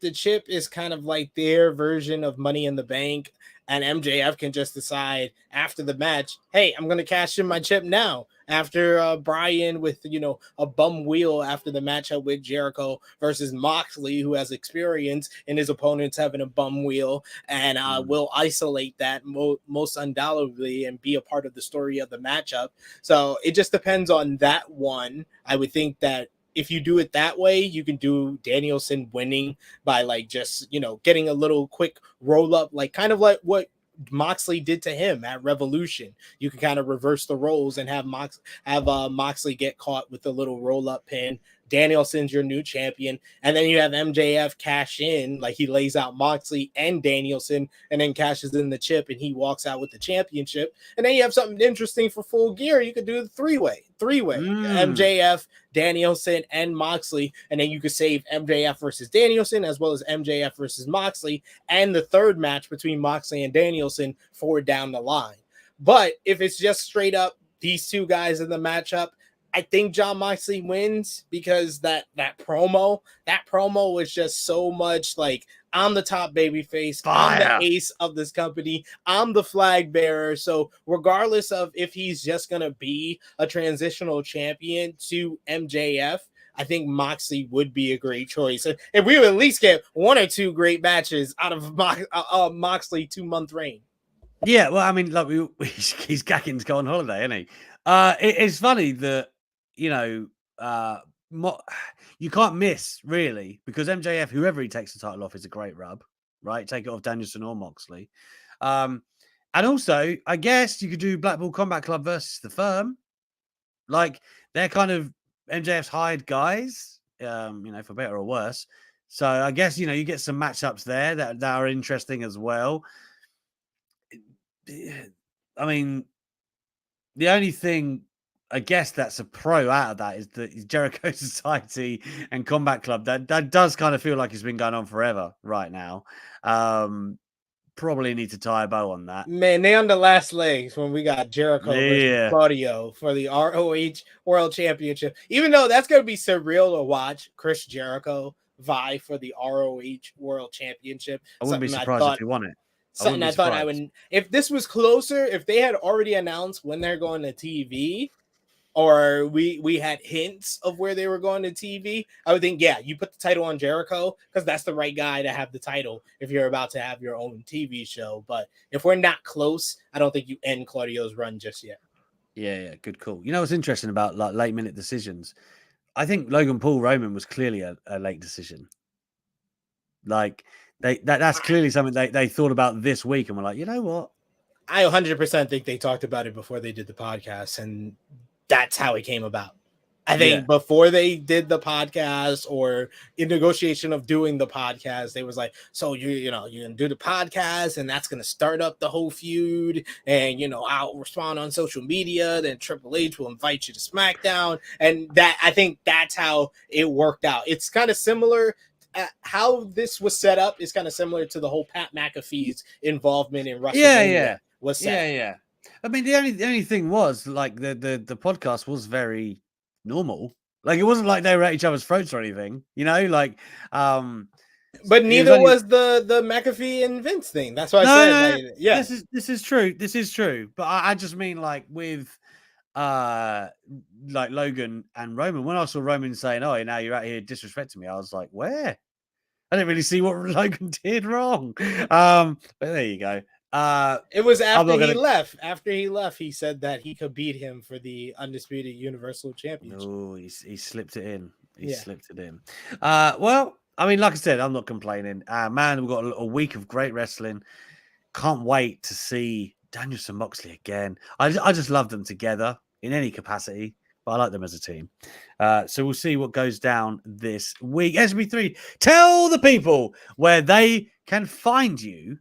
the chip is kind of like their version of Money in the Bank, and MJF can just decide after the match, hey, I'm going to cash in my chip now. After Brian with, a bum wheel after the matchup with Jericho versus Moxley, who has experience in his opponents having a bum wheel, and will isolate that most undoubtedly and be a part of the story of the matchup. So it just depends on that one. I would think that if you do it that way, you can do Danielson winning by just, getting a little quick roll up, like kind of like what Moxley did to him at Revolution. You can kind of reverse the roles and have Moxley get caught with a little roll up pin. Danielson's your new champion, and then you have MJF cash in, like he lays out Moxley and Danielson, and then cashes in the chip, and he walks out with the championship. And then you have something interesting for Full Gear. You could do the three-way, MJF, Danielson, and Moxley, and then you could save MJF versus Danielson as well as MJF versus Moxley, and the third match between Moxley and Danielson forward down the line. But if it's just straight up these two guys in the matchup, I think Jon Moxley wins because that promo was just so much like, I'm the top babyface, I'm the ace of this company, I'm the flag bearer. So regardless of if he's just gonna be a transitional champion to MJF, I think Moxley would be a great choice. And we would at least get one or two great matches out of Moxley 2-month reign. Yeah, well, I mean, like he's gagging to go on holiday, isn't he? It's funny that you can't miss really, because MJF, whoever he takes the title off, is a great rub, right? Take it off Danielson or Moxley, and also I guess you could do Blackpool Combat Club versus the Firm, like they're kind of MJF's hired guys, for better or worse. So I guess you get some matchups there that are interesting as well. I mean, the only thing I guess that's a pro out of that is that Jericho Society and Combat Club, that does kind of feel like it's been going on forever right now. Probably need to tie a bow on that. Man, they on the last legs when we got Jericho versus Claudio for the ROH World Championship. Even though that's going to be surreal to watch Chris Jericho vie for the ROH World Championship. I wouldn't be surprised if he won it. Something I thought I would. If this was closer, if they had already announced when they're going to TV, or we had hints of where they were going to TV, I would think, yeah, you put the title on Jericho because that's the right guy to have the title if you're about to have your own TV show. But if we're not close, I don't think you end Claudio's run just yet. Yeah, good call. You know what's interesting about like late minute decisions? I think Logan Paul Roman was clearly a late decision. Like that's clearly something they thought about this week and were like, you know what? I 100% think they talked about it before they did the podcast, and that's how it came about. I think before they did the podcast or in negotiation of doing the podcast, they was like, so you're going to do the podcast and that's going to start up the whole feud. And, I'll respond on social media. Then Triple H will invite you to SmackDown. And I think that's how it worked out. It's kind of similar. How this was set up is kind of similar to the whole Pat McAfee's involvement in WrestleMania. Was set. Yeah. I mean, the only thing was like the podcast was very normal. Like it wasn't like they were at each other's throats or anything, But neither was the McAfee and Vince thing. That's why I said, yeah, this is true. This is true. But I just mean like with like Logan and Roman. When I saw Roman saying, "Oh, now you're out here disrespecting me," I was like, "Where?" I didn't really see what Logan did wrong. But there you go. It was after he left. After he left, he said that he could beat him for the undisputed Universal Championship. Oh, he slipped it in. He slipped it in. Well, I mean, like I said, I'm not complaining. Man, we've got a week of great wrestling. Can't wait to see Danielson Moxley again. I just love them together in any capacity, but I like them as a team. So we'll see what goes down this week. SB3, tell the people where they can find you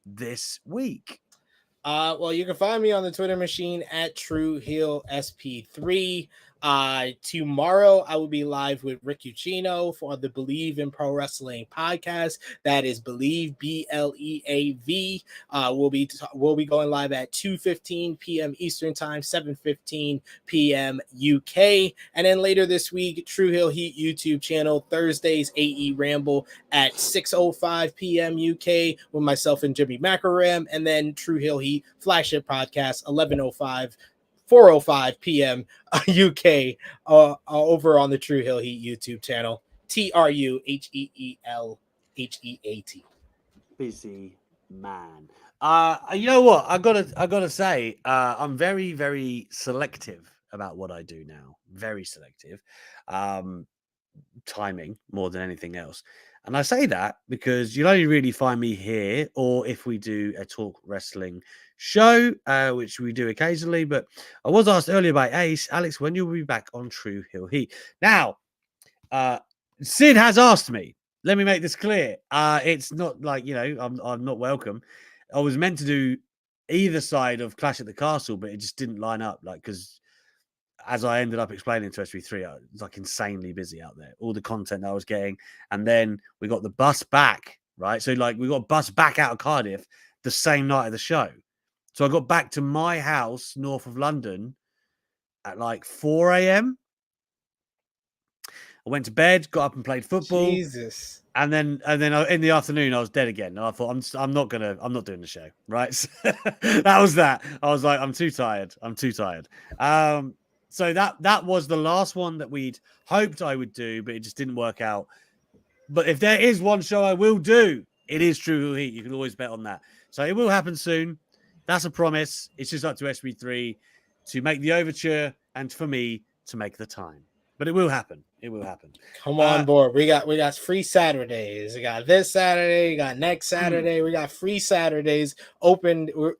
this week. Well, you can find me on the Twitter machine at TrueHeelSP3. Tomorrow I will be live with Rick Ucchino for the Believe in Pro Wrestling podcast. That is Believe, BLEAV. We'll be going live at 2:15 p.m. Eastern Time, 7:15 p.m. UK, and then later this week, True Heel Heat YouTube channel Thursdays AE Ramble at 6:05 p.m. UK with myself and Jimmy Macaram, and then True Heel Heat flagship podcast 4:05 p.m. UK over on the True Heel Heat YouTube channel. TrueHeelHeat. Busy man. You know what? I gotta say, I'm very, very selective about what I do now. Very selective. Timing more than anything else. And I say that because you'll only really find me here, or if we do a talk wrestling show, which we do occasionally. But I was asked earlier by Ace, Alex, when you'll be back on True Heel Heat. Now, Sid has asked me. Let me make this clear. It's not like, I'm not welcome. I was meant to do either side of Clash at the Castle, but it just didn't line up. Because as I ended up explaining to SB3, I was like insanely busy out there. All the content I was getting, and then we got the bus back, right? So like we got a bus back out of Cardiff the same night of the show. So I got back to my house north of London at like 4 a.m. I went to bed, got up and played football. Jesus. And then in the afternoon, I was dead again. And I thought, I'm not doing the show, right? So that was that. I was like, I'm too tired. So that was the last one that we'd hoped I would do, but it just didn't work out. But if there is one show I will do, it is True Heel Heat. You can always bet on that. So it will happen soon. That's a promise. It's just up to SB3 to make the overture and for me to make the time. But it will happen. It will happen. Come on board. We got free Saturdays. We got this Saturday. We got next Saturday. We got free Saturdays open. We're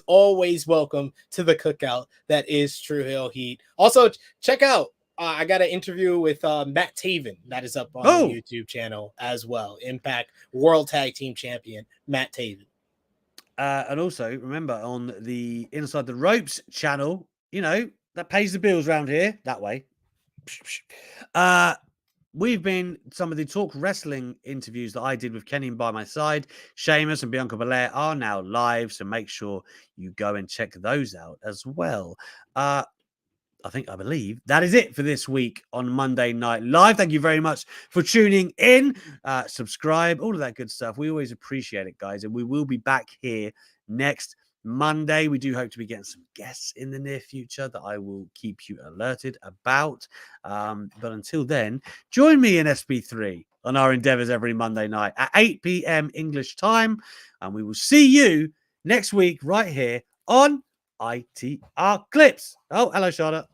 always welcome to the cookout that is True Heel Heat. Also, check out. I got an interview with Matt Taven that is up on the YouTube channel as well. Impact World Tag Team Champion Matt Taven. And also remember on the Inside the Ropes channel, that pays the bills around here that way. We've been some of the talk wrestling interviews that I did with Kenny by my side. Sheamus and Bianca Belair are now live, so make sure you go and check those out as well. I believe that is it for this week on Monday Night Live. Thank you very much for tuning in. Subscribe, all of that good stuff. We always appreciate it, guys. And we will be back here next Monday. We do hope to be getting some guests in the near future that I will keep you alerted about. But until then, join me in SB3 on our endeavors every Monday night at 8 p.m. English time. And we will see you next week right here on ITR Clips. Oh, hello, Charlotte.